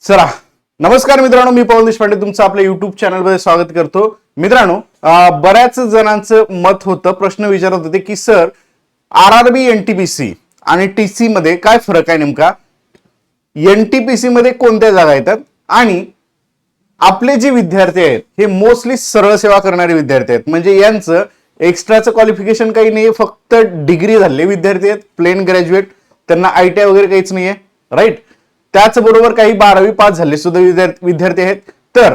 चला, नमस्कार मित्रांनो, मी पवन देशपांडे तुमचं आपल्या युट्यूब चॅनलमध्ये स्वागत करतो. मित्रांनो, बऱ्याच जणांचं मत होतं, प्रश्न विचारत होते की सर आरआरबी, एनटीपीसी आणि टीसी मध्ये काय फरक आहे नेमका, एनटीपीसी मध्ये कोणत्या जागा येतात आणि आपले जे विद्यार्थी आहेत हे मोस्टली सरळ सेवा करणारे विद्यार्थी आहेत, म्हणजे यांचं एक्स्ट्राचं क्वालिफिकेशन काही नाही, फक्त डिग्री झालेले विद्यार्थी आहेत, प्लेन ग्रॅज्युएट, त्यांना आयटीआय वगैरे काहीच नाहीये, राईट. त्याचबरोबर काही 12वी पास झाले सुद्धा विद्यार्थी आहेत. तर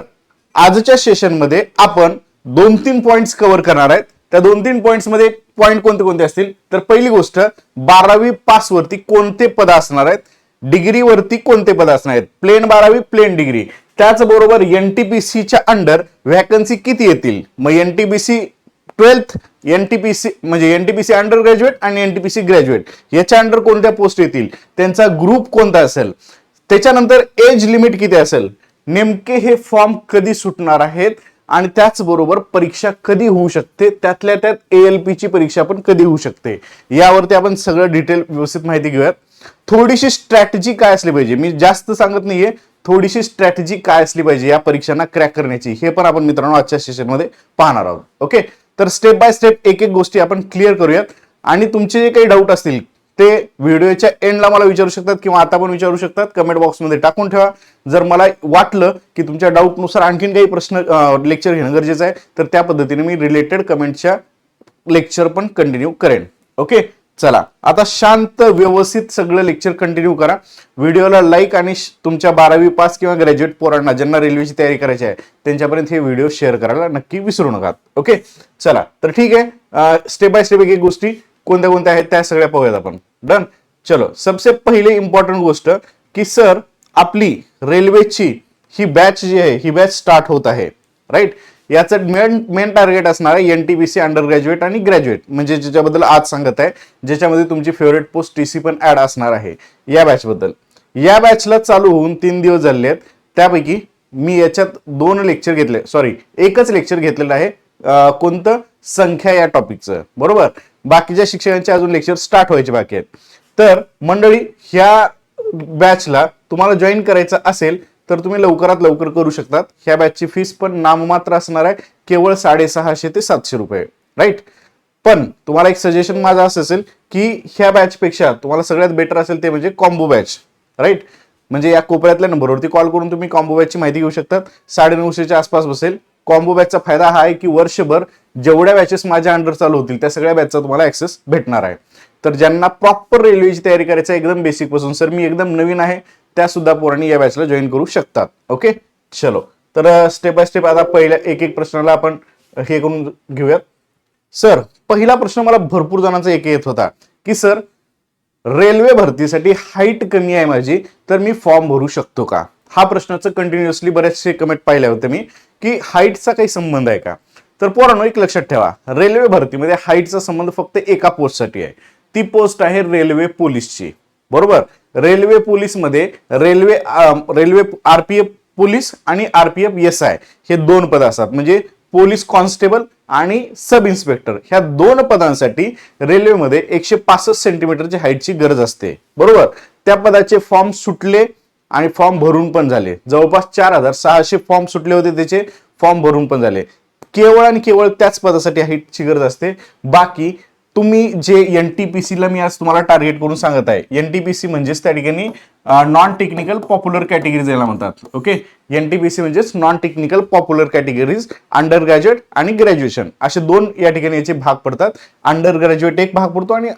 आजच्या सेशन मध्ये आपण 2-3 पॉइंट्स कव्हर करणार आहेत. त्या 2-3 पॉइंट्स मध्ये पॉइंट कोणते कोणते असतील तर पहिली गोष्ट, 12वी पास वरती कोणते पद असणार आहेत, डिग्री वरती कोणते पद असणार आहेत, प्लेन 12वी प्लेन डिग्री, त्याचबरोबर एनटीपीसीच्या अंडर व्हॅकन्सी किती येतील, मग एनटीपीसी 12th, एनटीपीसी म्हणजे एनटीपीसी अंडर ग्रॅज्युएट आणि एनटीपीसी ग्रॅज्युएट याच्या अंडर कोणत्या पोस्ट येतील, त्यांचा ग्रुप कोणता असेल, त्याच्यानंतर एज लिमिट किती असेल, नेमके हे फॉर्म कधी सुटणार आहेत आणि त्याचबरोबर परीक्षा कधी होऊ शकते, त्यातल्या त्यात एएलपी ची परीक्षा पण कधी होऊ शकते, यावरती आपण सगळं डिटेल व्यवस्थित माहिती घेऊयात. थोडीशी स्ट्रॅटेजी काय असली पाहिजे, मी जास्त सांगत नाहीये, थोडीशी स्ट्रॅटेजी काय असली पाहिजे या परीक्षांना क्रॅक करण्याची, हे पण आपण मित्रांनो आजच्या सेशन मध्ये पाहणार आहोत. ओके, तर स्टेप बाय स्टेप एक एक गोष्टी आपण क्लिअर करूयात आणि तुमचे जे काही डाऊट असतील ते व्हिडिओच्या एंडला मला विचारू शकतात किंवा आता पण विचारू शकतात, कमेंट बॉक्समध्ये टाकून ठेवा. जर मला वाटलं की तुमच्या डाऊटनुसार आणखीन काही प्रश्न लेक्चर घेणं गरजेचं आहे तर त्या पद्धतीने मी रिलेटेड कमेंटच्या लेक्चर पण कंटिन्यू करेन. ओके, चला आता शांत व्यवस्थित सगळं लेक्चर कंटिन्यू करा. व्हिडिओला लाईक आणि तुमच्या 12वी पास किंवा ग्रॅज्युएट पोरांना ज्यांना रेल्वेची तयारी करायची आहे त्यांच्यापर्यंत हे व्हिडिओ शेअर करायला नक्की विसरू नका. ओके, चला तर ठीक आहे, स्टेप बाय स्टेप एक एक गोष्टी कोणत्या कोणत्या आहेत त्या सगळ्या पाहूयात आपण. डन. चलो, सबसे पहिले इम्पॉर्टंट गोष्ट की सर आपली रेल्वेची ही बॅच जी आहे ही बॅच स्टार्ट होत आहे, राईट. याचं मेन टार्गेट असणार आहे एनटीपीसी अंडर ग्रॅज्युएट आणि ग्रॅज्युएट, म्हणजे ज्याच्याबद्दल आज सांगत आहे, ज्याच्यामध्ये तुमची फेवरेट पोस्ट टीसी पण ऍड असणार आहे या बॅच बद्दल. या बॅचला चालू होऊन 3 दिवस झाले आहेत, त्यापैकी मी याच्यात 2 लेक्चर घेतले, सॉरी एकच लेक्चर घेतलेलं आहे, कोणतं, संख्या या टॉपिकचं, बरोबर. बाकीच्या शिक्षकांचे अजून लेक्चर स्टार्ट व्हायचे बाकी आहेत. तर मंडळी, ह्या बॅचला तुम्हाला जॉईन करायचं असेल तर तुम्ही लवकरात लवकर करू शकतात. ह्या बॅचची फीस पण नाममात्र असणार आहे, केवळ 650 ते 700 रुपये, राईट. पण तुम्हाला एक सजेशन माझं असं असेल की ह्या बॅच पेक्षा तुम्हाला सगळ्यात बेटर असेल ते म्हणजे कॉम्बो बॅच, राईट. म्हणजे या कोपऱ्यातल्या नंबरवरती कॉल करून तुम्ही कॉम्बो बॅचची माहिती घेऊ शकतात. 950च्या आसपास बसेल. कॉम्बो बॅचचा फायदा हा आहे की वर्षभर जेवढ्या बॅचेस माझ्या अंडर चालू होतील त्या सगळ्या बॅचचा तुम्हाला ऍक्सेस भेटणार आहे. तर ज्यांना प्रॉपर रेल्वेची तयारी करायची आहे एकदम बेसिक पासून, सर मी एकदम नवीन आहे, त्या सुद्धा पोरांनी या बॅचला जॉईन करू शकतात. ओके, चलो तर स्टेप बाय स्टेप आता पहिल्या एक एक प्रश्नाला आपण हे करून घेऊयात. सर पहिला प्रश्न मला भरपूर जणांचा एक येत होता की सर रेल्वे भरतीसाठी हाईट कमी आहे माझी, तर मी फॉर्म भरू शकतो का. हा प्रश्नाचं कंटिन्युअसली बरेचसे कमेंट पाहिले होते मी की हाईटचा काही संबंध आहे का. तर पोरांनो एक लक्षात ठेवा, रेल्वे भरतीमध्ये हाईटचा संबंध फक्त एका पोस्टसाठी आहे, ती पोस्ट आहे रेल्वे पोलीसची, बरोबर. रेल्वे पोलीस मध्ये रेल्वे आरपीएफ पोलीस आणि आरपीएफ एसआय हे 2 पद असतात, म्हणजे पोलीस कॉन्स्टेबल आणि सब इन्स्पेक्टर ह्या 2 पदांसाठी रेल्वेमध्ये 165 सेंटीमीटरची हाईटची गरज असते, बरोबर. त्या पदाचे फॉर्म सुटले आणि फॉर्म भरून पण झाले, जवळपास 4600 फॉर्म सुटले होते, त्याचे फॉर्म भरून पण झाले. केवळ आणि केवळ त्याच पदासाठी हाईटची गरज असते. बाकी तुम्ही जे एनटीपीसी ला मी आज तुम्हाला टार्गेट करून सांगत आहे, एनटीपीसी म्हणजेच त्या ठिकाणी नॉन टेक्निकल पॉप्युलर कॅटेगरीज याला म्हणतात. ओके, एनटीपीसी म्हणजेच non technical popular categories, under graduate आणि ग्रॅज्युएशन असे 2 या ठिकाणी याचे भाग पडतात. अंडर ग्रॅज्युएट एक भाग पडतो आणि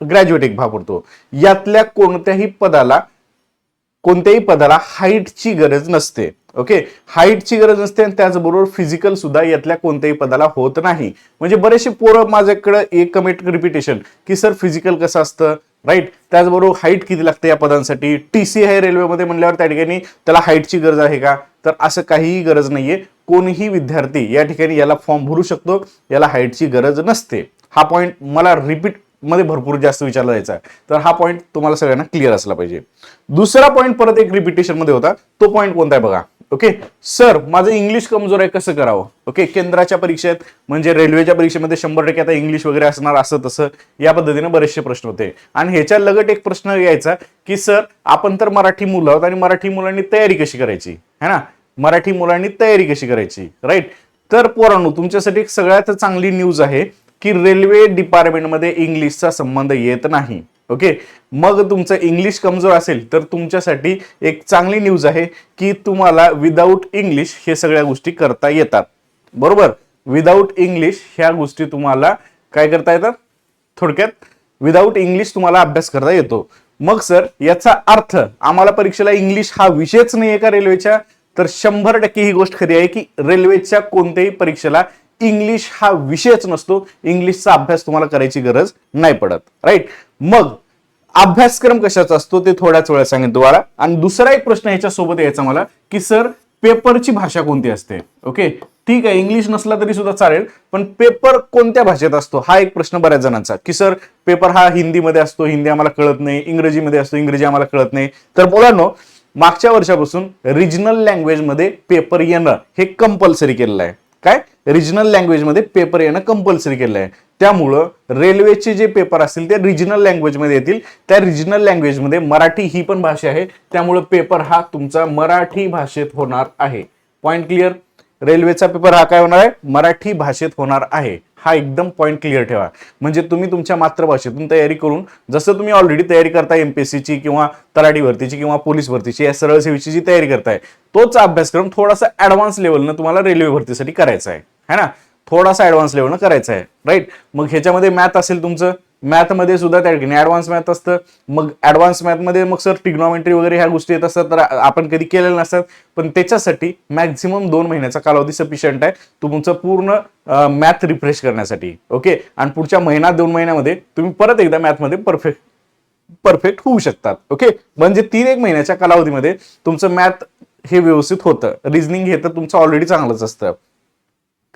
ग्रॅज्युएट एक भाग पडतो. यातल्या कोणत्याही पदाला हाईटची गरज नसते. ओके, हाईटची गरज नसते आणि त्याचबरोबर फिजिकल सुद्धा यातल्या कोणत्याही पदाला होत नाही. म्हणजे बरेचसे पोरं माझ्याकडे एक कमेंट रिपिटेशन की सर फिजिकल कसं असतं, राईट. त्याचबरोबर हाईट किती लागते या पदांसाठी, टीसी आहे रेल्वेमध्ये म्हणल्यावर त्या ठिकाणी त्याला हाईटची गरज आहे का, तर असं काहीही गरज नाहीये. कोणीही विद्यार्थी या ठिकाणी याला फॉर्म भरू शकतो, याला हाईटची गरज नसते. हा पॉइंट मला रिपीट मध्ये भरपूर जास्त विचारला जायचा आहे, तर हा पॉइंट तुम्हाला सगळ्यांना क्लिअर असला पाहिजे. दुसरा पॉइंट परत एक रिपिटेशन मध्ये होता, तो पॉइंट कोणता आहे बघा, ओके सर माझं इंग्लिश कमजोर आहे कसं करावं. ओके केंद्राच्या परीक्षेत म्हणजे रेल्वेच्या परीक्षेमध्ये 100% आता इंग्लिश वगैरे असणार असं तसं या पद्धतीने बरेचसे प्रश्न होते. आणि ह्याच्या लगट एक प्रश्न यायचा की सर आपण तर मराठी मुलं आहोत आणि मराठी मुलांनी तयारी कशी करायची है ना, मराठी मुलांनी तयारी कशी करायची राईट. तर पोरांनो तुमच्यासाठी एक सगळ्यात चांगली न्यूज आहे की रेल्वे डिपार्टमेंटमध्ये इंग्लिशचा संबंध येत नाही. ओके मग तुमचं इंग्लिश कमजोर असेल तर तुमच्यासाठी एक चांगली न्यूज आहे की तुम्हाला विदाऊट इंग्लिश हे सगळ्या गोष्टी करता येतात. बरोबर विदाऊट इंग्लिश ह्या गोष्टी तुम्हाला काय करता येतात, थोडक्यात विदाऊट इंग्लिश तुम्हाला अभ्यास करता येतो. मग सर याचा अर्थ आम्हाला परीक्षेला इंग्लिश हा विषयच नाहीये का रेल्वेच्या, तर 100% ही गोष्ट खरी आहे की रेल्वेच्या कोणत्याही परीक्षेला इंग्लिश हा विषयच नसतो. इंग्लिशचा अभ्यास तुम्हाला करायची गरज नाही पडत राईट. मग अभ्यासक्रम कशाचा असतो ते थोड्याच वेळात सांगेन तुम्हाला. आणि दुसरा एक प्रश्न ह्याच्या सोबत यायचा मला की सर पेपरची भाषा कोणती असते. ओके ठीक आहे इंग्लिश नसला तरी सुद्धा चालेल पण पेपर कोणत्या भाषेत असतो हा एक प्रश्न बऱ्याच जणांचा की सर पेपर हा हिंदीमध्ये असतो, हिंदी आम्हाला कळत नाही, इंग्रजीमध्ये असतो, इंग्रजी आम्हाला कळत नाही. तर मुलांनो मागच्या वर्षापासून रिजनल लँग्वेज मध्ये पेपर येणं हे कंपल्सरी केलेलं आहे. काय रिजनल लँग्वेज मध्ये पेपर येणं कंपल्सरी केलं आहे. त्यामुळं रेल्वेचे जे पेपर असतील ते रिजनल लँग्वेज मध्ये येतील. त्या रिजनल लँग्वेज मध्ये मराठी ही पण भाषा आहे त्यामुळे पेपर हा तुमचा मराठी भाषेत होणार आहे. Point clear. रेल्वेचा पेपर हा काय होणार आहे, मराठी भाषेत होणार आहे. हा एकदम पॉइंट क्लिअर ठेवा. म्हणजे तुम्ही तुमच्या मातृभाषेतून तयारी करून जसं तुम्ही ऑलरेडी तयारी करताय एमपीएससीची किंवा तलाठी भरतीची किंवा पोलीस भरतीची या सरळ सेवेची जी तयारी करताय तोच अभ्यासक्रम थोडासा ऍडव्हान्स लेवलनं तुम्हाला रेल्वे भरतीसाठी करायचा आहे ना, थोडासा ऍडव्हान्स लेवलनं करायचा आहे राईट. मग ह्याच्यामध्ये मॅथ असेल तुमचं, मॅथ मध्ये सुद्धा त्या ठिकाणी ऍडव्हान्स मॅथ असतं. मग ऍडव्हान्स मॅथ मध्ये मग सर ट्रिग्नॉमेट्री वगैरे ह्या गोष्टी येत असतात तर आपण कधी केलेल्या नसतात. पण त्याच्यासाठी मॅक्झिमम 2 महिन्याचा कालावधी सफिशियंट आहे तुमचं पूर्ण मॅथ रिफ्रेश करण्यासाठी. ओके आणि पुढच्या महिना 2 महिन्यामध्ये तुम्ही परत एकदा मॅथमध्ये परफेक्ट होऊ शकतात. ओके म्हणजे 3-1 महिन्याच्या कालावधीमध्ये तुमचं मॅथ हे व्यवस्थित होतं. रिझनिंग हे तर तुमचं ऑलरेडी चांगलंच असतं.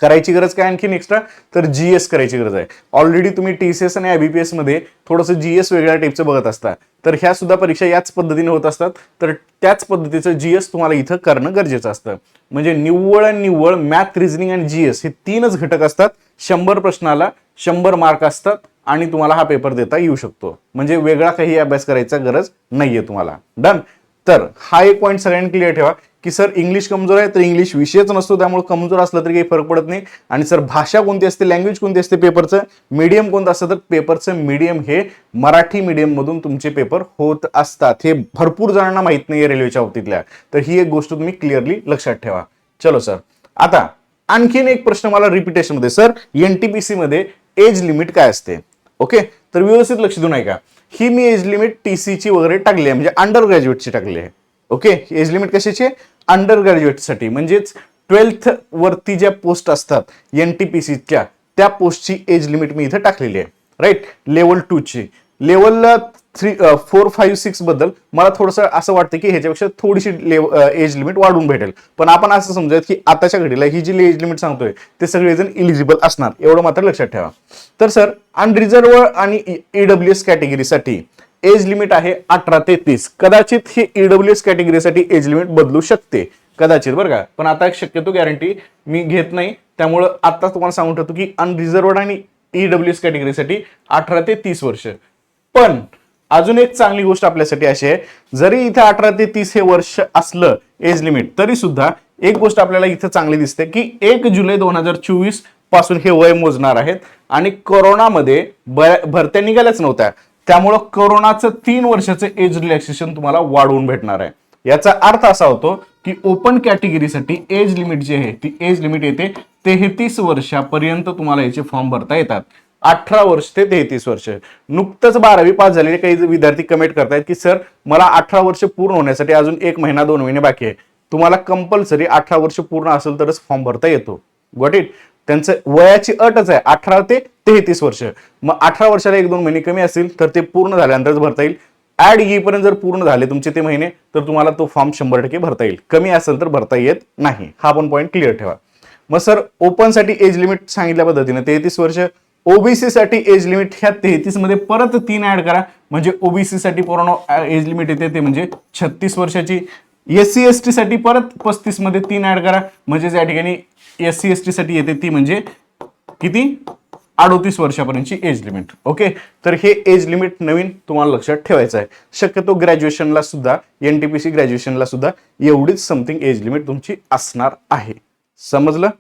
करायची गरज काय आणखीन एक्स्ट्रा तर जीएस करायची गरज आहे. ऑलरेडी तुम्ही टीसीएस आणि आयबीपीएस मध्ये थोडंसं जीएस वेगळ्या टाईपचं बघत असता तर ह्या सुद्धा परीक्षा याच पद्धतीने होत असतात. तर त्याच पद्धतीचं जीएस तुम्हाला इथं करणं गरजेचं असतं. म्हणजे निव्वळ मॅथ, रिझनिंग आणि जीएस हे 3च घटक असतात. 100 प्रश्नाला 100 मार्क असतात आणि तुम्हाला हा पेपर देता येऊ शकतो. म्हणजे वेगळा काही अभ्यास करायचा गरज नाहीये तुम्हाला. डन. तर हा एक पॉईंट सगळ्यांनी क्लिअर ठेवा की सर इंग्लिश कमजोर आहे तर इंग्लिश विषयच नसतो त्यामुळे कमजोर असलं तरी काही फरक पडत नाही. आणि सर भाषा कोणती असते, लँग्वेज कोणती असते पेपरचं, मीडियम कोणतं असतं तर पेपरचं मीडियम हे मराठी मीडियम मधून तुमचे पेपर होत असतात. हे भरपूर जणांना माहित नाहीये रेल्वेच्या बाबतीतल्या. तर ही एक गोष्ट तुम्ही क्लिअरली लक्षात ठेवा. चलो सर आता आणखीन एक प्रश्न मला रिपिटेशन मध्ये, सर एनटीपीसी मध्ये एज लिमिट काय असते. ओके तर व्यवस्थित लक्ष देऊन ऐका. ही मी एज लिमिट टीसीची वगैरे टाकली आहे म्हणजे अंडर ग्रॅज्युएटची टाकली आहे. ओके एज लिमिट कशाची आहे, अंडर ग्रॅज्युएटसाठी. म्हणजेच 12th वरती ज्या पोस्ट असतात एनटीपीसीच्या त्या पोस्टची एज लिमिट मी इथे टाकलेली आहे राईट. लेवल 2 ची. लेवल 3, 4, 5, 6 बद्दल मला थोडंसं असं वाटतं की ह्याच्यापेक्षा थोडीशी एज लिमिट वाढून भेटेल. पण आपण असं समजूयात की आताच्या घडीला ही जी एज लिमिट सांगतोय ते सगळेजण इलिजिबल असणार एवढं मात्र लक्षात ठेवा. तर सर अनरिझर्व आणि ईडब्ल्यूएस कॅटेगरीसाठी एज लिमिट आहे 18 ते 30. कदाचित ही ईडब्ल्यूएस कॅटेगरीसाठी एज लिमिट बदलू शकते कदाचित बरं का, पण आता एक शक्यतो गॅरंटी मी घेत नाही. त्यामुळं आता तुम्हाला सांगून ठेवतो की अनरिझर्वड आणि ईडब्ल्यूएस कॅटेगरीसाठी 18 ते 30 वर्ष. पण अजून एक चांगली गोष्ट आपल्यासाठी अशी आहे, जरी इथे 18 ते 30 हे वर्ष असलं एज लिमिट तरी सुद्धा एक गोष्ट आपल्याला इथं चांगली दिसते की 1 जुलै 2024 पासून हे वय मोजणार आहेत. आणि कोरोनामध्ये भरत्या निघाल्याच नव्हत्या त्यामुळं कोरोनाचं 3 वर्षाचं एज रिलॅक्सेशन तुम्हाला वाढवून भेटणार आहे. याचा अर्थ असा होतो की ओपन कॅटेगरीसाठी एज लिमिट जी आहे ती एज लिमिट येते 33 वर्षापर्यंत तुम्हाला याचे फॉर्म भरता येतात. 18 वर्ष ते 33 वर्ष. नुकतंच 12वी पास झालेले काही विद्यार्थी कमेंट करतायत की सर मला 18 वर्ष पूर्ण होण्यासाठी अजून 1 महिना 2 महिने बाकी आहे. तुम्हाला कंपल्सरी 18 वर्ष पूर्ण असेल तरच फॉर्म भरता येतो. Got it. त्यांचं वयाची अटच आहे 18 ते 33 वर्ष. मग 18 वर्षाला 1-2 महिने कमी असतील तर ते पूर्ण झाल्यानंतरच भरता येईल. ऍड येईपर्यंत जर पूर्ण झाले तुमचे ते महिने तर तुम्हाला तो फॉर्म 100% भरता येईल. कमी असेल तर भरता येत नाही. हा पण पॉईंट क्लिअर ठेवा. मग सर ओपन साठी एज लिमिट सांगितल्या पद्धतीने 33 वर्ष. ओबीसी साठी एज लिमिट ह्या 33 मध्ये परत 3 ऍड करा म्हणजे ओबीसी साठी पूर्ण एज लिमिट येते ते म्हणजे 36 वर्षाची. SC ST साठी परत 35 मध्ये 3 ऍड करा, म्हणजे या ठिकाणी SC ST साठी येते ती म्हणजे किती 38 वर्षापर्यंतची एज लिमिट. ओके, तर हे एज लिमिट नवीन तुम्हाला लक्षात ठेवायचं आहे. शक्यतो ग्रॅज्युएशनला सुद्धा NTPC ग्रॅज्युएशनला सुद्धा एवढीच समथिंग एज लिमिट तुमची असणार आहे. समजलं?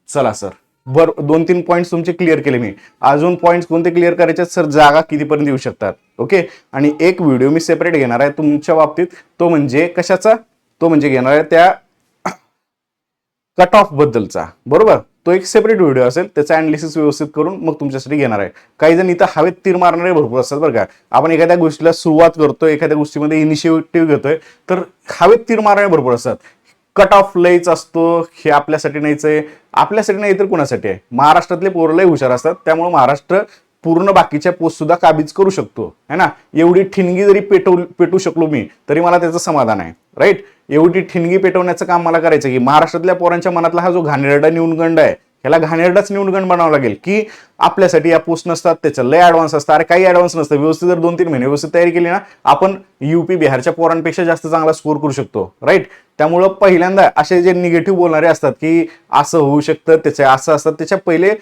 चला सर, बर 2-3 पॉईंट्स तुमचे क्लिअर केले मी. अजून पॉईंट्स कोणते क्लिअर करायचे सर? जागा कितीपर्यंत येऊ शकतात. ओके, आणि एक व्हिडिओ मी सेपरेट घेणार आहे तुमच्या बाबतीत, तो म्हणजे कशाचा? तो म्हणजे घेणार आहे त्या कट ऑफ बद्दलचा, बरोबर. तो एक सेपरेट व्हिडिओ असेल, त्याचा अनालिसिस व्यवस्थित करून मग तुमच्यासाठी घेणार आहे. काही जण इथं हवेत तीर मारणारे भरपूर असतात बरं का. आपण एखाद्या गोष्टीला सुरुवात करतोय, एखाद्या गोष्टीमध्ये इनिशिएटिव्ह घेतोय, तर हवेत तीर मारणारे भरपूर असतात. कट ऑफ लयच असतो, हे आपल्यासाठी नाहीच आहे. आपल्यासाठी नाही तर कुणासाठी आहे? महाराष्ट्रातले पोरं लय हुशार असतात, त्यामुळे महाराष्ट्र पूर्ण बाकीच्या पोस्ट सुद्धा काबीज करू शकतो, है ना. एवढी ठिणगी जरी पेटू शकलो मी, तरी मला त्याचं समाधान आहे, राईट. एवढी ठिणगी पेटवण्याचं काम मला करायचं की महाराष्ट्रातल्या पोरांच्या मनातला हा जो घाणेरडा न्यूनगंड आहे, ह्याला घाणेरडाच न्यूनगंड बनावं लागेल, की आपल्यासाठी या पोस्ट नसतात, त्याचं लय ऍडव्हान्स असतं. अरे काही ऍडव्हान्स नसतं, व्यवस्थित जर 2-3 महिने व्यवस्थित तयारी केली ना, आपण UP बिहारच्या पोरांपेक्षा जास्त चांगला स्कोर करू शकतो, राईट. त्यामुळं पहिल्यांदा असे जे निगेटिव्ह बोलणारे असतात की असं होऊ शकतं, त्याचे असं असतात, त्याच्या पहिले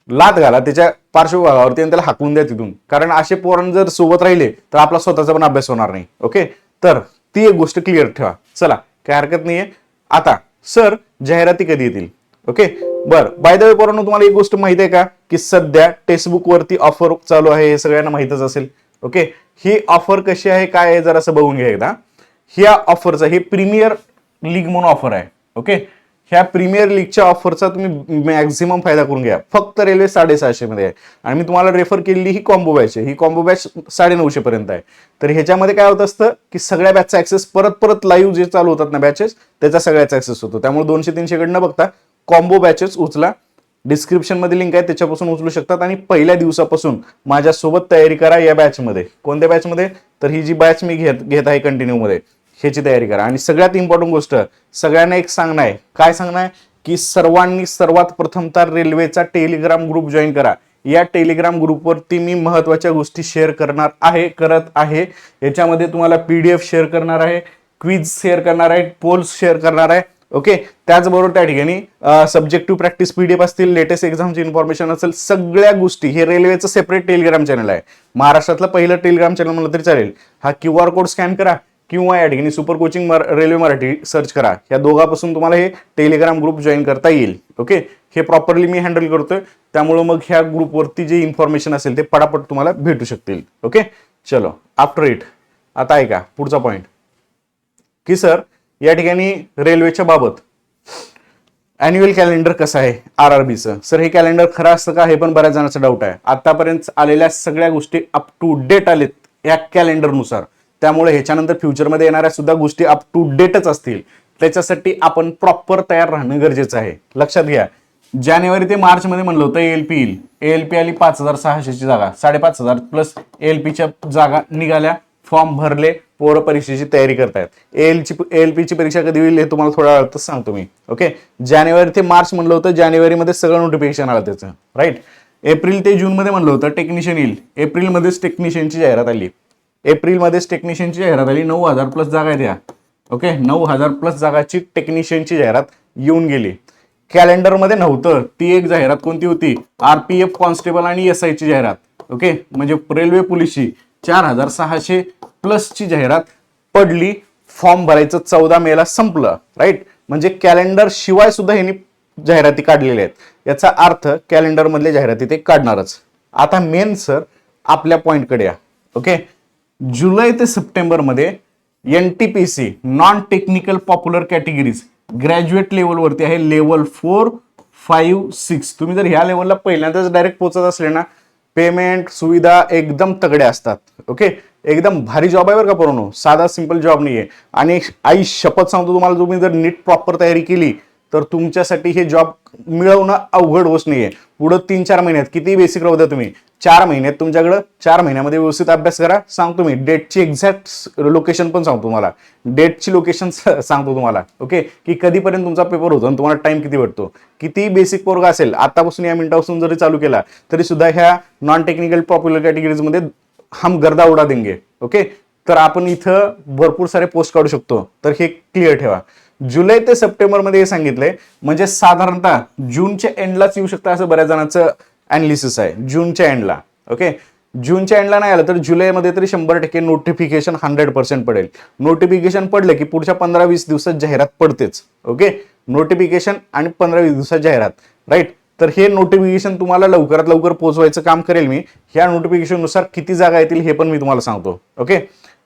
लात घाला त्याच्या पार्श्वभागावरती आणि त्याला हाकून द्या तिथून. कारण असे पोरण जर सोबत राहिले तर आपला स्वतःचा पण अभ्यास होणार नाही. ओके, तर ती एक गोष्ट क्लिअर ठेवा. चला, काय हरकत नाहीये. आता सर जाहिराती कधी येतील? ओके, बर. बाय द वे पोरांनो, तुम्हाला एक गोष्ट माहिती आहे का की सध्या टेक्स्टबुक वरती ऑफर चालू आहे, हे सगळ्यांना माहितच असेल. ओके, ही ऑफर कशी आहे काय आहे जरा असं बघून घ्या एकदा. ह्या ऑफरचा हे प्रीमियर लीग म्हणून ऑफर आहे. ओके, ह्या प्रीमियर लीगच्या ऑफरचा तुम्ही मॅक्झिमम फायदा करून घ्या. फक्त रेल्वे 650 मध्ये आहे आणि मी तुम्हाला रेफर केलेली ही कॉम्बो बॅच आहे. ही कॉम्बो बॅच 950 पर्यंत आहे. तर ह्याच्यामध्ये काय होत असतं की सगळ्या बॅचचा ऍक्सेस परत लाईव्ह जे चालू होतात ना बॅचेस, त्याचा सगळ्याचा ऍक्सेस होतो. त्यामुळे 200-300 कडे न बघता कॉम्बो बॅचेस उचला. डिस्क्रिप्शन मध्ये लिंक आहे, त्याच्यापासून उचलू शकतात आणि पहिल्या दिवसापासून माझ्यासोबत तयारी करा या बॅचमध्ये. कोणत्या बॅचमध्ये? तर ही जी बॅच मी घेत आहे कंटिन्यू मध्ये, ह्याची तयारी करा. आणि सगळ्यात इम्पॉर्टंट गोष्ट सगळ्यांना एक सांगणं आहे. काय सांगणं आहे? की सर्वांनी सर्वात प्रथमतः रेल्वेचा टेलिग्राम ग्रुप जॉईन करा. या टेलिग्राम ग्रुपवरती मी महत्वाच्या गोष्टी शेअर करत आहे. याच्यामध्ये तुम्हाला PDF शेअर करणार आहे, क्विज शेअर करणार आहे, पोल्स शेअर करणार आहे. ओके, त्याचबरोबर त्या ठिकाणी सब्जेक्टिव्ह प्रॅक्टिस PDF असतील, लेटेस्ट एक्झामची इन्फॉर्मेशन असेल, सगळ्या गोष्टी. हे रेल्वेचं सेपरेट टेलिग्राम चॅनल आहे. महाराष्ट्रातलं पहिलं टेलिग्राम चॅनल म्हणलं तरी चालेल. हा QR कोड स्कॅन करा किंवा या ठिकाणी super coaching railway Marathi search करा. या दोघांपासून तुम्हाला हे टेलिग्राम ग्रुप जॉईन करता येईल. ओके, हे प्रॉपरली मी हँडल करतोय, त्यामुळे मग ह्या ग्रुपवरती जे इन्फॉर्मेशन असेल ते पटापट तुम्हाला भेटू शकतील. ओके, चलो आफ्टर इट. आता ऐका पुढचा पॉइंट की सर या ठिकाणी रेल्वेच्या बाबत अॅन्युअल कॅलेंडर कसं आहे RRBचं. सर हे कॅलेंडर खरं असतं का? हे पण बऱ्याच जणांचा डाऊट आहे. आतापर्यंत आलेल्या सगळ्या गोष्टी अप टू डेट आलेत या कॅलेंडरनुसार, त्यामुळे ह्याच्यानंतर फ्युचरमध्ये येणाऱ्या सुद्धा गोष्टी अप टू डेटच असतील. त्याच्यासाठी आपण प्रॉपर तयार राहणं गरजेचं आहे. लक्षात घ्या, जानेवारी ते मार्च मध्ये म्हणलं होतं ALP येईल. ALP आली 5600ची जागा, 5500 प्लस ALPच्या जागा निघाल्या, फॉर्म भरले, पोरं परीक्षेची तयारी करतायत. ALPची परीक्षा कधी होईल हे तुम्हाला थोड्या वेळातच सांगतो मी. ओके, जानेवारी ते मार्च म्हणलं होतं, जानेवारीमध्ये सगळं नोटिफिकेशन आलं त्याचं, राईट. एप्रिल ते जून मध्ये म्हणलं होतं टेक्निशियन येईल. एप्रिलमध्येच टेक्निशियनची जाहिरात आली. 9,000 प्लस जागा आहेत या. ओके, 9,000 प्लस जागाची टेक्निशियनची जाहिरात येऊन गेली. कॅलेंडरमध्ये नव्हतं ती एक जाहिरात कोणती होती? RPF कॉन्स्टेबल आणि SI ची जाहिरात. ओके, म्हणजे रेल्वे पोलीसची 4,600 प्लसची जाहिरात पडली. फॉर्म भरायचं 14 मेला संपलं, राईट. म्हणजे कॅलेंडर शिवाय सुद्धा ह्यांनी जाहिराती काढलेल्या आहेत. याचा अर्थ कॅलेंडर मधले जाहिराती ते काढणारच. आता मेन सर आपल्या पॉइंटकडे या. ओके, जुलै ते सप्टेंबर मध्ये NTPC non technical popular categories graduate लेवलवरती आहे, लेवल 4, 5, 6. तुम्ही जर ह्या लेवलला पहिल्यांदाच डायरेक्ट पोहोचत असले ना, पेमेंट सुविधा एकदम तगड्या असतात. ओके, एकदम भारी जॉब आहे बरं का पोरांनो, साधा सिंपल जॉब नाहीये. आणि आई शपथ सांगतो तुम्हाला, तुम्ही जर नीट प्रॉपर तयारी केली तर तुमच्यासाठी हे जॉब मिळवणं अवघड गोष्ट नाहीये. पुढे 3-4 महिन्यात किती बेसिक राहू द्या तुम्ही, 4 महिन्यात तुमच्याकडे 4 महिन्यामध्ये व्यवस्थित अभ्यास करा. सांगतो मी डेटची एक्झॅक्ट लोकेशन पण सांगतो तुम्हाला, डेटची लोकेशन सांगतो तुम्हाला. ओके, की कधीपर्यंत तुमचा पेपर होतो आणि तुम्हाला टाइम किती भेटतो. किती बेसिक पोरगा असेल आतापासून या मिनिटापासून जरी चालू केला तरी सुद्धा ह्या नॉन टेक्निकल पॉप्युलर कॅटेगरीज मध्ये हम गर्दा उडा देंगे. ओके, तर आपण इथं भरपूर सारे पोस्ट काढू शकतो. तर हे क्लिअर ठेवा. जुलै ते सप्टेंबर मध्ये हे सांगितलंय, म्हणजे साधारणतः जूनच्या एंडलाच येऊ शकतं असं बऱ्याच जणांचं अनालिसिस आहे. जूनच्या एंडला. ओके, जूनच्या एंडला नाही आलं तर जुलैमध्ये तरी 100% नोटिफिकेशन 100% पडेल. नोटिफिकेशन पडले की पुढच्या 15-20 दिवसात जाहिरात पडतेच. ओके, नोटिफिकेशन आणि 15-20 दिवसात जाहिरात, राईट. तर हे नोटिफिकेशन तुम्हाला लवकरात लवकर पोहोचवायचं काम करेल मी. ह्या नोटिफिकेशन नुसार किती जागा येतील हे पण मी तुम्हाला सांगतो. ओके,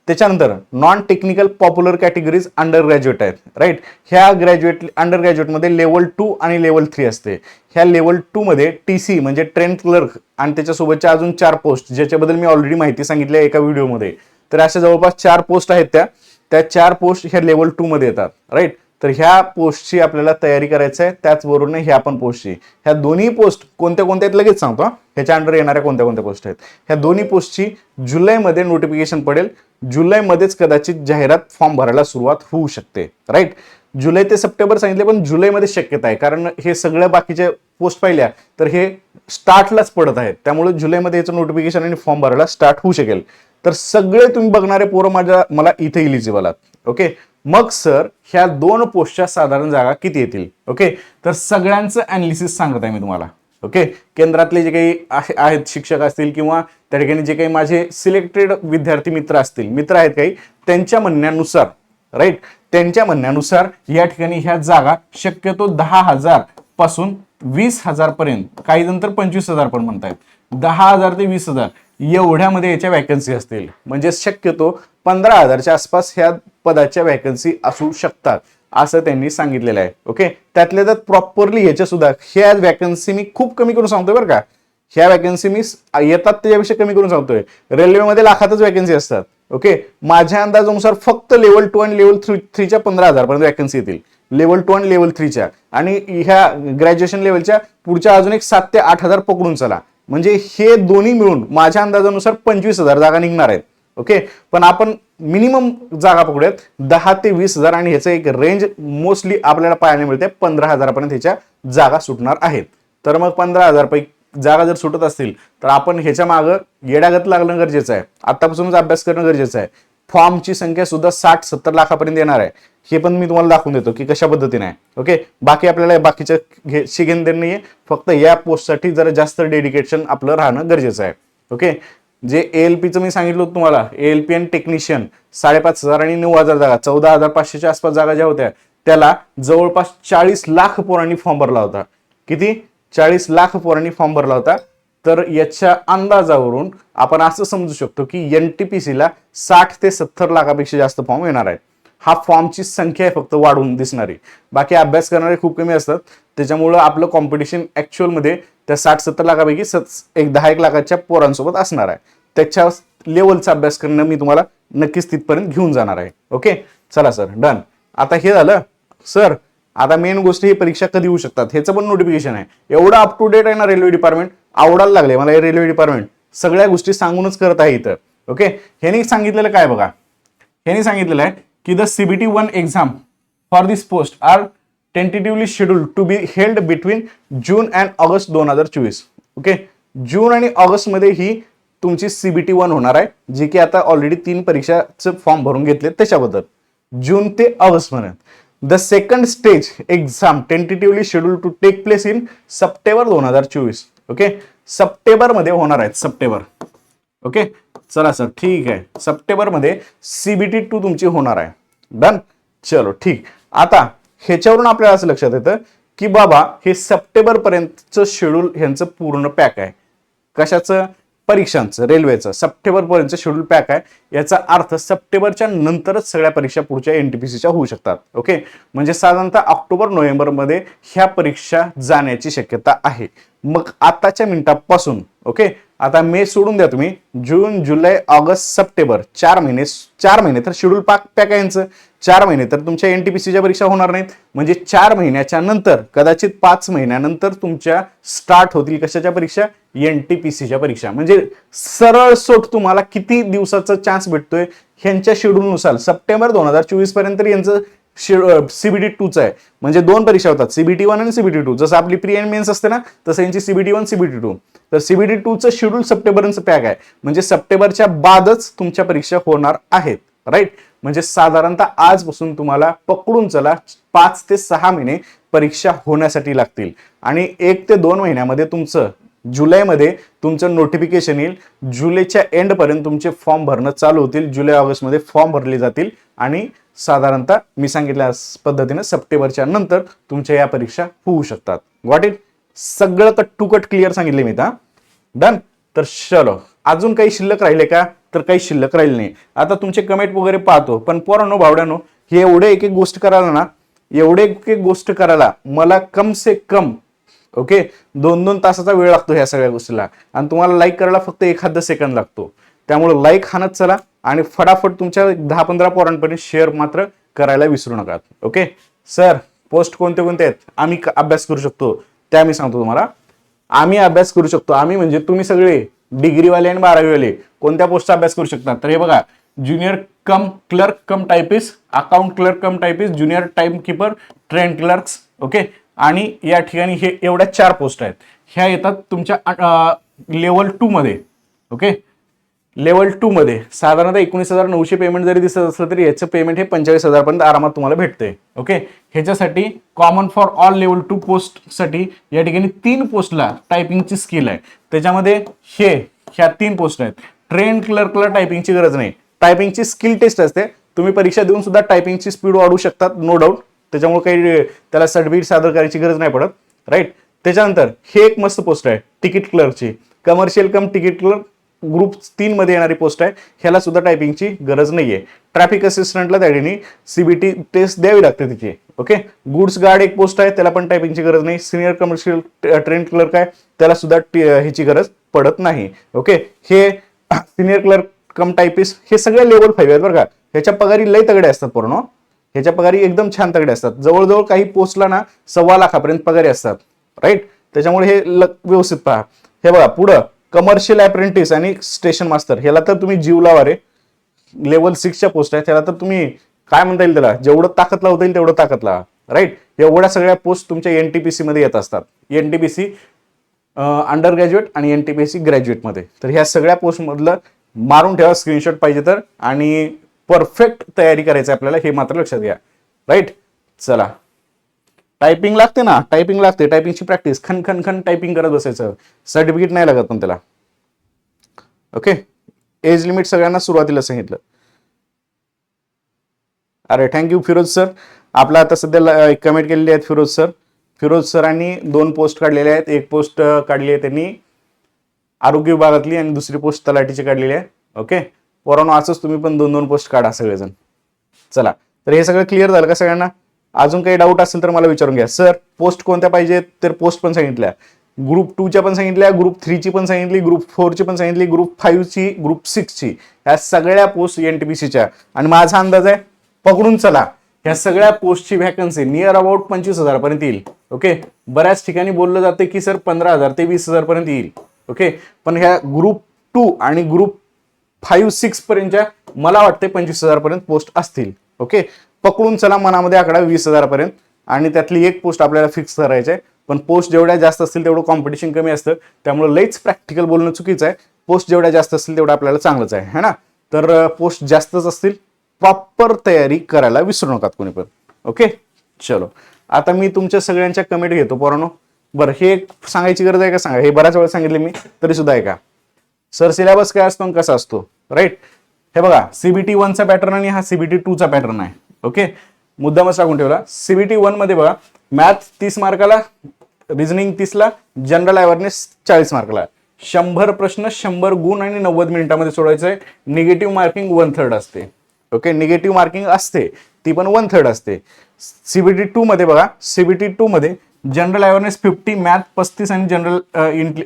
त्याच्यानंतर non technical popular categories under graduate आहेत, राईट. ह्या ग्रॅज्युएट अंडर ग्रॅज्युएटमध्ये लेवल 2 आणि लेवल 3 असते. ह्या लेवल 2 मध्ये TC म्हणजे ट्रेन क्लर्क आणि त्याच्यासोबतच्या अजून 4 पोस्ट, ज्याच्याबद्दल मी ऑलरेडी माहिती सांगितली आहे एका व्हिडिओमध्ये. तर अशा जवळपास 4 पोस्ट आहेत. त्या 4 पोस्ट ह्या लेवल 2 मध्ये येतात, राईट. तर ह्या पोस्टची आपल्याला तयारी करायची आहे. त्याचबरोबर ह्या पण पोस्टची, ह्या दोन्ही पोस्ट कोणत्या कोणत्या आहेत लगेच सांगतो. ह्याच्या अंडर येणाऱ्या कोणत्या कोणत्या पोस्ट आहेत. ह्या दोन्ही पोस्टची जुलैमध्ये नोटिफिकेशन पडेल. जुलैमध्येच कदाचित जाहिरात फॉर्म भरायला सुरुवात होऊ शकते, राईट. जुलै ते सप्टेंबर सांगितले, पण जुलैमध्ये शक्यता आहे, कारण हे सगळ्या बाकीच्या पोस्ट पाहिल्या तर हे स्टार्टलाच पडत आहेत. त्यामुळे जुलैमध्ये याचं नोटिफिकेशन आणि फॉर्म भरायला स्टार्ट होऊ शकेल. तर सगळे तुम्ही बघणारे पोरं मला इथे इलिजिबल आहात. ओके, मग सर ह्या 2 पोस्टच्या साधारण जागा किती येतील? ओके, तर सगळ्यांचं अनालिसिस सांगत आहे मी तुम्हाला. ओके, केंद्रातले जे काही आहेत शिक्षक असतील किंवा त्या ठिकाणी जे काही माझे सिलेक्टेड विद्यार्थी मित्र आहेत काही, त्यांच्या म्हणण्यानुसार, राईट, त्यांच्या म्हणण्यानुसार या ठिकाणी ह्या जागा शक्यतो 10,000 पासून 20,000 पर्यंत, काही जण तर 25,000 पण म्हणतायत. 10,000 ते 20,000 एवढ्यामध्ये याच्या वॅकन्सी असतील. म्हणजे शक्यतो 15,000च्या आसपास ह्या पदाच्या वॅकन्सी असू शकतात असं त्यांनी सांगितलेलं आहे. ओके, त्यातल्या त्यात प्रॉपरली ह्याच्या सुद्धा ह्या वॅकन्सी मी खूप कमी करून सांगतोय बरं का. ह्या वॅकन्सी मी येतात त्याच्यापेक्षा कमी करून सांगतोय. रेल्वेमध्ये लाखातच वॅकन्सी असतात. ओके, माझ्या अंदाजानुसार फक्त लेवल 2 आणि लेवल 3च्या 15,000 पर्यंत वॅकन्सी येतील. लेवल 2 आणि लेवल 3च्या, आणि ह्या ग्रॅज्युएशन लेवलच्या पुढच्या अजून एक 7,000 ते 8,000 पकडून चला. म्हणजे हे दोन्ही मिळून माझ्या अंदाजानुसार 25,000 जागा निघणार आहेत. ओके, पण आपण मिनिमम जागा पकडूयात 10 ते 20,000, आणि ह्याचं एक रेंज मोस्टली आपल्याला पाहायला मिळते 15,000 पर्यंत ह्याच्या जागा सुटणार आहेत. तर मग 15,000 पैकी जागा जर सुटत असतील तर आपण ह्याच्या मागं येड्यागत लागणं गरजेचं आहे. आतापासूनच अभ्यास करणं गरजेचं आहे. फॉर्मची संख्या सुद्धा 60-70 लाखापर्यंत येणार आहे. हे पण मी तुम्हाला दाखवून देतो की कशा पद्धतीने आहे. ओके, बाकी आपल्याला बाकीच्या शिगेन देणं नाहीये, फक्त या पोस्टसाठी जरा जास्त डेडिकेशन आपलं राहणं गरजेचं आहे. ओके, जे ALPचं मी सांगितलं होतं तुम्हाला, ALP आणि टेक्निशियन 5,500 आणि 9,000 जागा, 14,500च्या आसपास जागा ज्या होत्या, त्याला जवळपास 40 लाख पोरांनी फॉर्म भरला होता. किती? 40 लाख पोरांनी फॉर्म भरला होता. तर याच्या अंदाजावरून आपण असं समजू शकतो की NTPCला 60 ते 70 लाखापेक्षा जास्त फॉर्म येणार आहेत. हा फॉर्मची संख्या आहे फक्त वाढून दिसणारी. बाकी अभ्यास करणारे खूप कमी असतात. त्याच्यामुळं आपलं कॉम्पिटिशन ऍक्च्युअलमध्ये त्या 60-70 लाखापैकी एक 10-1 लाखाच्या पोरांसोबत असणार आहे. त्याच्या लेवलचा अभ्यास करणं मी तुम्हाला नक्कीच तिथपर्यंत घेऊन जाणार आहे. ओके, चला सर, डन. आता हे झालं सर. आता मेन गोष्ट, ही परीक्षा कधी होऊ शकतात ह्याचं पण नोटिफिकेशन आहे. एवढं अप टू डेट आहे ना रेल्वे डिपार्टमेंट, आवडायला लागले मला हे रेल्वे डिपार्टमेंट. सगळ्या गोष्टी सांगूनच करत आहे इथं. ओके, ह्यांनी सांगितलेलं काय बघा, ह्यांनी सांगितलेलं आहे की the CBT 1 exam for this post are tentatively scheduled to be held between June and August 2024. Okay, जून आणि ऑगस्ट मध्ये ही तुमची CBT 1 होणार आहे, जी की आता ऑलरेडी 3 परीक्षाचे फॉर्म भरून घेतले त्याच्याबद्दल. जून ते ऑगस्ट पर्यंत. The second stage exam tentatively schedule to take place in September 2024. Okay, सप्टेंबर मध्ये होणार आहेत, सप्टेंबर. ओके, चला सर, ठीक आहे. सप्टेंबर मध्ये CBT 2 तुमची होणार आहे. डन, चलो ठीक. आता ह्याच्यावरून आपल्याला असं लक्षात येतं की बाबा हे सप्टेंबर पर्यंतचं शेड्यूल ह्यांचं पूर्ण पॅक आहे. कशाचं? परीक्षांचं, रेल्वेचं सप्टेंबर पर्यंत शेड्यूल पॅक आहे. याचा अर्थ सप्टेंबरच्या नंतरच सगळ्या परीक्षा पुढच्या NTPCच्या होऊ शकतात. ओके, म्हणजे साधारणतः ऑक्टोबर-नोव्हेंबर मध्ये ह्या परीक्षा जाण्याची शक्यता आहे. मग आताच्या मिनिटापासून, ओके, आता मे सोडून द्या तुम्ही, जून, जुलै, ऑगस्ट, सप्टेंबर 4 महिने तर शेड्यूल पॅक आहे यांचं. 4 महिने तर तुमच्या NTPCच्या परीक्षा होणार नाहीत. म्हणजे 4 महिन्याच्या नंतर, कदाचित 5 महिन्यानंतर तुमच्या स्टार्ट होतील कशाच्या परीक्षा? NTPCच्या परीक्षा. म्हणजे सरळ सोट तुम्हाला किती दिवसाचा चान्स भेटतोय ह्यांच्या शेड्यूलनुसार सप्टेंबर 2024 पर्यंत यांचं सीबीटी 2चा आहे. म्हणजे 2 परीक्षा होतात, सीबीटी 1 आणि सीबीटी 2. जसं आपली प्री अँड मेन्स असते ना, तसं यांची सीबीटी 1 सीबीटी 2. तर सीबीटी 2चं शेड्यूल सप्टेंबरचं पॅक आहे. म्हणजे सप्टेंबरच्या बादच तुमच्या परीक्षा होणार आहेत. राईट. म्हणजे साधारणतः आजपासून तुम्हाला पकडून चला 5 ते 6 महिने परीक्षा होण्यासाठी लागतील. आणि 1 ते 2 महिन्यामध्ये तुमचं जुलैमध्ये तुमचं नोटिफिकेशन येईल. जुलैच्या एंड पर्यंत तुमचे फॉर्म भरणं चालू होतील. जुलै ऑगस्ट मध्ये फॉर्म भरले जातील आणि साधारणतः मी सांगितल्या पद्धतीने सप्टेंबरच्या नंतर तुमच्या या परीक्षा होऊ शकतात. Got it. सगळं कट टू कट क्लिअर सांगितले मी. डन. तर चलो, अजून काही शिल्लक राहिले का? तर काही शिल्लक राहिले नाही. आता तुमचे कमेंट वगैरे पाहतो, पण पोरांनो भावड्यानो, हे एवढे एक एक गोष्ट करायला ना, एवढे एक एक गोष्ट करायला मला कम से कम 2-2 तासाचा वेळ लागतो ह्या सगळ्या गोष्टीला. आणि तुम्हाला लाईक करायला फक्त 1-10 सेकंद लागतो. त्यामुळे लाईक हाणत चला आणि फटाफट तुमच्या 10-15 पोरांपर्यंत शेअर मात्र करायला विसरू नका. ओके सर, पोस्ट कोणते कोणते आहेत आम्ही अभ्यास करू शकतो त्या मी सांगतो तुम्हाला. आम्ही अभ्यास करू शकतो. आम्ही म्हणजे तुम्ही सगळे डिग्रीवाले आणि 12वीवाले कोणत्या पोस्टचा अभ्यास करू शकता. तर हे बघा, junior cum clerk cum typist, account clerk cum typist, junior time keeper, train clerks. Okay. आणि या ठिकाणी हे एवढ्या 4 पोस्ट आहेत. ह्या येतात तुमच्या लेवल 2 मध्ये. ओके. लेवल 2 मध्ये साधारणतः 19,900 पेमेंट जरी दिसत असलं तरी याचं पेमेंट हे 45,000 पर्यंत आरामात तुम्हाला भेटते. ओके. ह्याच्यासाठी common for all level 2 post साठी या ठिकाणी 3 पोस्टला टायपिंगची स्किल आहे. त्याच्यामध्ये ह्या 3 पोस्ट आहेत. ट्रेन क्लर्कला टायपिंगची गरज नाही, टायपिंगची स्किल टेस्ट असते. तुम्ही परीक्षा देऊन सुद्धा टायपिंगची स्पीड वाढवू शकतात, नो डाऊट. त्याच्यामुळे काही त्याला सर्टिफिकेट सादर करायची गरज नाही पडत. राईट. त्याच्यानंतर हे एक मस्त पोस्ट आहे तिकीट क्लर्कची, commercial cum ticket clerk, group 3 मध्ये येणारी पोस्ट आहे. ह्याला सुद्धा टायपिंगची गरज नाहीये. ट्रॅफिक असिस्टंटला त्या सीबीटी टेस्ट द्यावी लागते तिची. ओके. गुड्स गार्ड एक पोस्ट आहे, त्याला पण टायपिंगची गरज नाही. सिनियर कमर्शियल ट्रेन क्लर्क आहे, त्याला सुद्धा ह्याची गरज पडत नाही. ओके. हे सिनियर क्लर्क कम टायपिस्ट हे सगळे लेवल 5 आहेत बरं का. ह्याच्या पगारी लय तगडे असतात पूर्ण. ह्याच्या पगारी एकदम छान तगडे असतात. जवळजवळ काही पोस्टला ना 1.25 लाखापर्यंत पगारी असतात. राईट. त्याच्यामुळे हे व्यवस्थित पहा. हे बघा पुढं कमर्शियल अप्रेंटिस आणि स्टेशन मास्टर, ह्याला तर तुम्ही जीव लावा रे. लेवल 6च्या पोस्ट आहे, त्याला तर तुम्ही काय म्हणता येईल, त्याला जेवढं ताकद लावता येईल तेवढं ताकद लावा. राईट. एवढ्या सगळ्या पोस्ट तुमच्या एनटीपीसी मध्ये येत असतात. एनटीपीसी अंडर ग्रॅज्युएट आणि एनटीपीसी ग्रॅज्युएट मध्ये. तर ह्या सगळ्या पोस्ट मधलं मारून ठेवा स्क्रीनशॉट पाहिजे तर, आणि परफेक्ट तयारी करायची आपल्याला, हे मात्र लक्षात घ्या. राईट. चला, टायपिंग लागते ना, टायपिंग लागते. टायपिंगची प्रॅक्टिस खन खन खन टायपिंग करत बसायचं. सर्टिफिकेट नाही लागत पण त्याला. ओके. एज लिमिट सगळ्यांना सुरुवातीला सांगितलं. अरे थँक्यू फिरोज सर. आपला आता सध्या कमेंट केलेली आहेत फिरोज सर. फिरोज सरांनी 2 पोस्ट काढलेल्या आहेत. एक पोस्ट काढली आहे त्यांनी आरोग्य विभागातली आणि दुसरी पोस्ट तलाठीची काढलेली आहे. ओके. पोरांनो असंच तुम्ही पण 2-2 पोस्ट काढा सगळेजण. चला, तर हे सगळं क्लिअर झालं का सगळ्यांना? अजून काही डाऊट असेल तर मला विचारून घ्या. सर पोस्ट कोणत्या पाहिजेत? तर पोस्ट पण सांगितल्या, ग्रुप 2च्या पण सांगितल्या, ग्रुप 3ची पण सांगितली, ग्रुप 4ची पण सांगितली, ग्रुप 5ची, ग्रुप 6ची. ह्या सगळ्या पोस्ट एनटीपीसीच्या. आणि माझा अंदाज आहे, पकडून चला, ह्या सगळ्या पोस्टची व्हॅकन्सी नियर अबाउट 25,000 पर्यंत येईल. ओके. बऱ्याच ठिकाणी बोललं जाते की सर 15,000 ते 20,000 पर्यंत येईल. ओके. पण ह्या ग्रुप 2 आणि ग्रुप 5-6 पर्यंतच्या मला वाटते 25,000 पर्यंत पोस्ट असतील. ओके. पकडून चला मनामध्ये आकडा 20,000 पर्यंत, आणि त्यातली एक पोस्ट आपल्याला फिक्स करायची आहे. पण पोस्ट जेवढ्या जास्त असतील तेवढं कॉम्पिटिशन कमी असतं, त्यामुळे लईच प्रॅक्टिकल बोलणं चुकीचं आहे. पोस्ट जेवढ्या जास्त असतील तेवढं आपल्याला चांगलंच आहे, है ना. तर पोस्ट जास्तच असतील, प्रॉपर तयारी करायला विसरू नका कोणी पण. ओके. चलो, आता मी तुमच्या सगळ्यांच्या कमेंट घेतो पोरांनो. बरं, हे सांगायची गरज आहे का? सांगा. हे बऱ्याच वेळा सांगितले मी, तरी सुद्धा आहे का सर सिलेबस काय असतो आणि कसा असतो? राईट. हे बघा, सीबीटी 1चा पॅटर्न आणि हा सीबीटी 2चा पॅटर्न आहे. ओके. मुद्दामच टाकून ठेवला. सीबीटी 1 मध्ये बघा, मॅथ 30 मार्काला, रिझनिंग 30ला, जनरल अवेअरनेस 40 मार्काला, 100 प्रश्न 100 गुण आणि 90 मिनिटांमध्ये सोडवायचं आहे. निगेटिव्ह मार्किंग 1/3 असते. ओके. निगेटिव्ह मार्किंग असते ती पण 1/3 असते. सीबीटी 2 मध्ये बघा, सीबीटी 2 मध्ये जनरल अवेअरनेस 50, मॅथ 35 आणि जनरल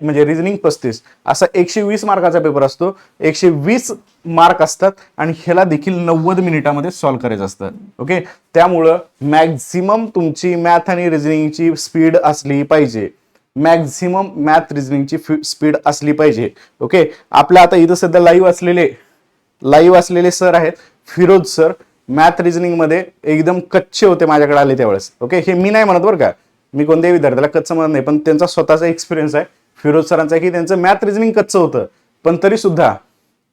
म्हणजे रिझनिंग 35, असा 120 मार्काचा पेपर असतो. 120 मार्क असतात आणि ह्याला देखील 90 मिनिटांमध्ये सॉल्व्ह करायचं असतं. ओके. त्यामुळं मॅक्झिमम तुमची मॅथ आणि रिझनिंगची स्पीड असली पाहिजे. मॅक्झिमम मॅथ रिझनिंगची स्पीड असली पाहिजे. ओके. आपल्या आता इथं सध्या लाईव्ह असलेले सर आहेत फिरोज सर. मॅथ रिझनिंग मध्ये एकदम कच्चे होते माझ्याकडे आले त्यावेळेस. ओके, हे मी नाही म्हणत बरं का, मी कोणत्याही विद्यार्थ्याला कच्चं म्हणत नाही, पण त्यांचा स्वतःचा एक्सपिरियन्स आहे फिरोज सरांचा की त्यांचं मॅथ रिझनिंग कच्चं होतं, पण तरी सुद्धा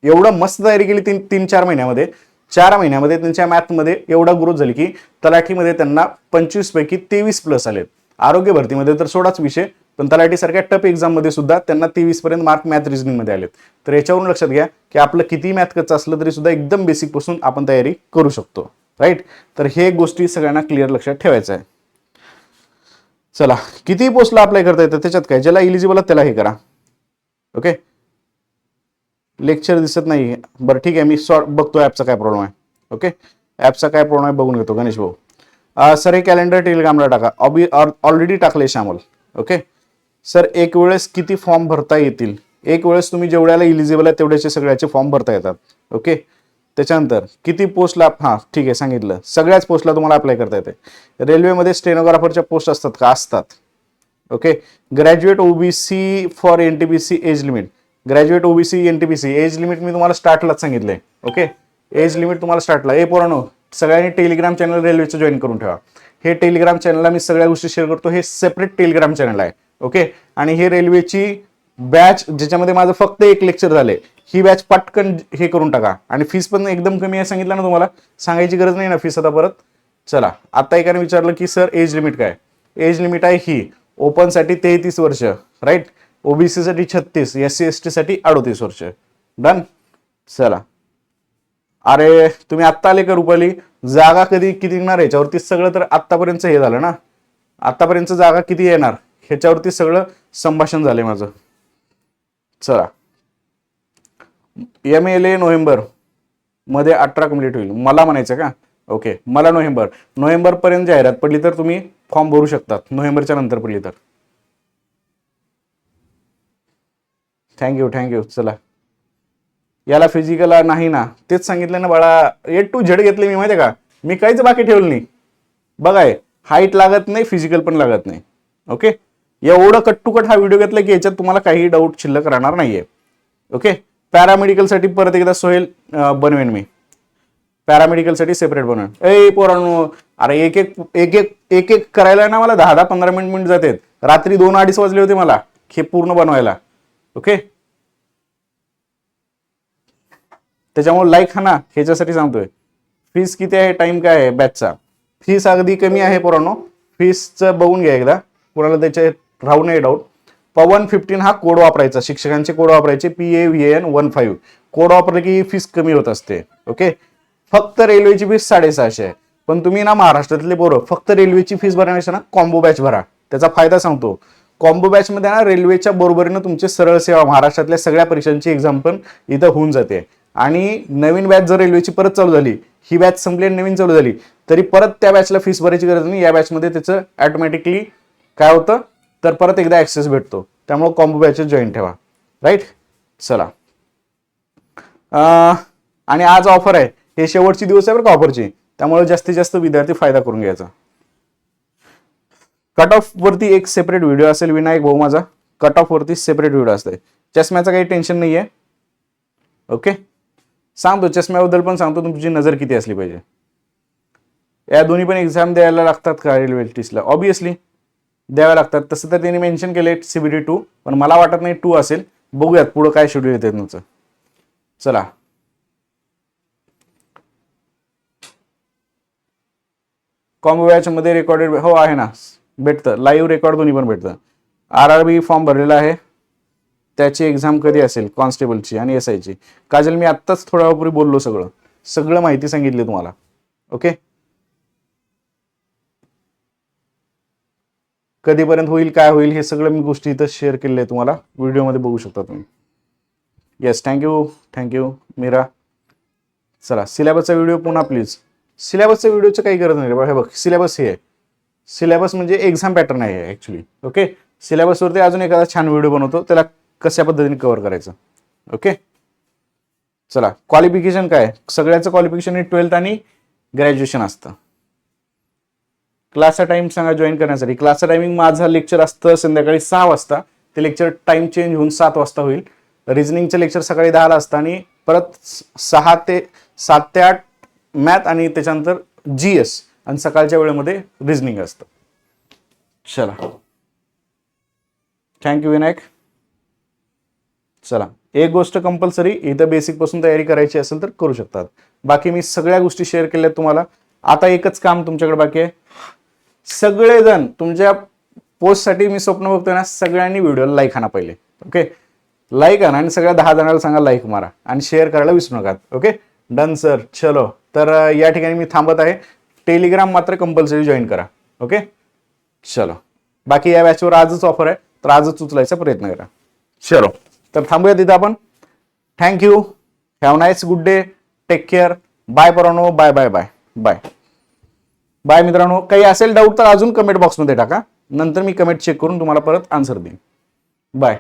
एवढं मस्त तयारी केली 3-4 महिन्यामध्ये. 4 महिन्यामध्ये त्यांच्या मॅथमध्ये एवढा ग्रोथ झाली की तलाठीमध्ये त्यांना 25 पैकी 23 प्लस आलेत. आरोग्य भरतीमध्ये तर सोडाच विषय, पण तलाठी सारख्या टफ एक्झाम मध्ये सुद्धा त्यांना 23 पर्यंत मार्क मॅथ रिझनिंग मध्ये आलेत. तर याच्यावरून लक्षात घ्या की आपलं किती मॅथ कच्चं असलं तरी सुद्धा एकदम बेसिक पासून आपण तयारी करू शकतो. राईट, तर हे गोष्टी सगळ्यांना क्लिअर लक्षात ठेवायचं आहे. चला, किती पोस्टला अप्लाय करता येतं त्याच्यात काय, ज्याला इलिजिबल त्याला हे करा. ओके, लेक्चर दिसत नाही, बरं ठीक आहे, मी बघतो ॲपचा काय प्रॉब्लेम आहे. ओके, ॲपचा काय प्रॉब्लेम आहे बघून घेतो. गणेश भाऊ सर हे कॅलेंडर टेलिग्रामला टाका, ऑलरेडी टाकले श्यामल. ओके सर, एक वेळेस किती फॉर्म भरता येतील, एक वेळेस तुम्ही जेवढ्याला इलिजिबल आहे तेवढ्याचे सगळ्याचे फॉर्म भरता येतात. ओके, त्याच्यानंतर किती पोस्टला, हां ठीक आहे सांगितलं, सगळ्याच पोस्टला तुम्हाला अप्लाय करता येते. रेल्वेमध्ये स्टेनोग्राफरच्या पोस्ट असतात का, असतात. Okay, graduate OBC for NTPC age limit, graduate OBC NTPC age limit मी तुम्हाला स्टार्टलाच सांगितलंय. ओके, एज लिमिट तुम्हाला स्टार्टला. पोरांनो सगळ्यांनी टेलिग्राम चॅनल रेल्वेचं जॉईन करून ठेवा. हे टेलिग्राम चॅनलला मी सगळ्या गोष्टी शेअर करतो, हे सेपरेट टेलिग्राम चॅनल आहे. ओके, आणि हे रेल्वेची बॅच ज्याच्यामध्ये माझं फक्त एक लेक्चर झाले, ही बॅच पटकन हे करून टाका. आणि फीस पण एकदम कमी आहे, सांगितलं ना तुम्हाला, सांगायची गरज नाही ना फीस आता परत. चला, आता एकाने विचारलं की सर एज लिमिट काय, एज लिमिट आहे ही ओपनसाठी 33 वर्ष, राईट, ओबीसी साठी 36, SC ST साठी 38 वर्ष. डन. चला, अरे तुम्ही आत्ता आले का रुपाली, जागा कधी किती निघणार याच्यावरती सगळं, तर आत्तापर्यंत हे झालं ना, आत्तापर्यंत जागा किती येणार ह्याच्यावरती सगळं संभाषण झालंय माझं. चला, MLA नोव्हेंबर मध्ये 18 कंप्लीट होईल, मला म्हणायचं का. ओके, मला नोव्हेंबर पर्यंत जाहिरात पडली तर तुम्ही फॉर्म भरू शकतात, नोव्हेंबरच्या नंतर पडली तर. थँक्यू. चला, याला फिजिकल नाही ना, तेच सांगितलं ना बाळा, A to Z घेतले मी, माहिती आहे का, मी काहीच बाकी ठेवलं नाही. बघाय, हाईट लागत नाही, फिजिकल पण लागत नाही. ओके, एवढं कट टू कट हा व्हिडिओ घेतला की याच्यात तुम्हाला काही डाऊट शिल्लक राहणार नाहीये. ओके, पॅरामेडिकलसाठी परत एकदा सोहेल बनवेन मी, पॅरामेडिकलसाठी सेपरेट बनवेन. पोरांनो, अरे एक करायला ना मला 10-15 मिनिट जातात. रात्री 2-2:30 वाजले होते मला हे पूर्ण बनवायला. ओके, त्याच्यामुळे लाईक हा ना, ह्याच्यासाठी सांगतोय. फीस किती आहे, टाइम काय आहे बॅचचा, फीस अगदी कमी आहे पोरांनो, फीसचं बघून घ्या एकदा, कोणाला त्याचे राहू नये डाऊट. पवन 15 हा कोड वापरायचा, शिक्षकांचे कोड वापरायचे, PAVAN15 कोड वापरले की फीस कमी होत असते. ओके, फक्त रेल्वेची फीस 650 आहे, पण तुम्ही ना महाराष्ट्रातले पोरं फक्त रेल्वेची फीस भरण्यापेक्षा ना कॉम्बो बॅच भरा. त्याचा फायदा सांगतो, कॉम्बो बॅच मध्ये ना रेल्वेच्या बरोबरीनं तुमचे सरळ सेवा महाराष्ट्रातल्या सगळ्या परीक्षांची एक्झाम पण इथं होऊन जाते. आणि नवीन बॅच जर रेल्वेची परत चालू झाली, ही बॅच संपली आणि नवीन चालू झाली, तरी परत त्या बॅचला फीस भरायची गरज नाही. या बॅचमध्ये त्याचं ऑटोमॅटिकली काय होतं, तर परत एकदा ऍक्सेस भेटतो. त्यामुळे कॉम्बो बॅचेस जॉईन ठेवा. राईट, चला, आणि आज ऑफर आहे, हे शेवटची दिवस आहे बरं का ऑफरची, त्यामुळे जास्तीत जास्त विद्यार्थी फायदा करून घ्यायचा. कट ऑफ वरती एक सेपरेट व्हिडिओ असेल, विनायक भाऊ माझा कट ऑफ वरती सेपरेट व्हिडिओ असते. चष्म्याचं काही टेन्शन नाहीये. ओके, सांगतो चष्म्याबद्दल पण सांगतो, तुमची नजर किती असली पाहिजे. या दोन्ही पण एक्झाम द्यायला लागतात का रेल्वे टीसला, ऑब्विसली द्याव्या लागतात. तसं तर त्यांनी मेन्शन केले CBT 2, पण मला वाटत नाही 2 असेल. बघूयात पुढं काय शेड्यूल येते तुमचं. चला, कॉम्बो बॅच मध्ये रेकॉर्डेड हो आहे ना, भेटतं लाईव्ह रेकॉर्ड दोन्ही पण भेटतं. RRB फॉर्म भरलेला आहे, त्याची एक्झाम कधी असेल, कॉन्स्टेबलची आणि SI ची. काजल, मी आत्ताच थोड्या वेळापूर्वी बोललो, सगळं माहिती सांगितली तुम्हाला. ओके, कधीपर्यंत होईल, काय होईल, हे सगळं मी गोष्टी इथं शेअर केलेल्या आहे तुम्हाला, व्हिडिओमध्ये बघू शकता तुम्ही. Yes, thank you Meera. चला, सिलेबसचा व्हिडिओ पुन्हा प्लीज. सिलेबसच्या व्हिडिओची काही गरज नाही हे बघ, सिलेबस हे आहे, सिलेबस म्हणजे एक्झाम पॅटर्न आहे ऍक्च्युली. ओके, सिलेबसवरती अजून एखादा छान व्हिडिओ बनवतो, त्याला कशा पद्धतीने कव्हर करायचं. ओके, चला, क्वालिफिकेशन काय, सगळ्याचं क्वालिफिकेशन हे 12th आणि ग्रॅज्युएशन असतं. क्लासचा टाइम सांगा जॉईन करण्यासाठी. क्लासचा टायमिंग माझं लेक्चर असतं संध्याकाळी 6 वाजता, ते लेक्चर टाइम चेंज होऊन 7 वाजता होईल. रिझनिंगचं लेक्चर सकाळी 10ला असतं आणि परत 7 ते 8 मॅथ आणि त्याच्यानंतर GS आणि सकाळच्या वेळेमध्ये रिझनिंग असतं. चला, थँक्यू विनायक. चला, एक गोष्ट कंपल्सरी, इथं बेसिक पासून तयारी करायची असेल तर करू शकतात. बाकी मी सगळ्या गोष्टी शेअर केल्या तुम्हाला. आता एकच काम तुमच्याकडे बाकी आहे. सगळेजण तुमच्या पोस्टसाठी मी स्वप्न बघतोय ना, सगळ्यांनी व्हिडिओला लाईक आणा पहिले. ओके, लाईक आणा आणि सगळ्या 10 जणांना सांगा लाईक मारा आणि शेअर करायला विसरू नका. Okay, done sir. चलो, तर या ठिकाणी मी थांबत आहे. टेलिग्राम मात्र कंपल्सरी जॉईन करा. ओके, चलो. बाकी या बॅचवर आजच ऑफर आहे, तर आजच उचलायचा प्रयत्न करा. चलो, तर थांबूया तिथं आपण. Thank you. Have nice good day. Take care. Bye पोरांनो. Bye bye bye bye bye मित्रांनो. काही असेल डाऊट तर अजून कमेंट बॉक्समध्ये टाका, नंतर मी कमेंट चेक करून तुम्हाला परत आन्सर देईन. बाय.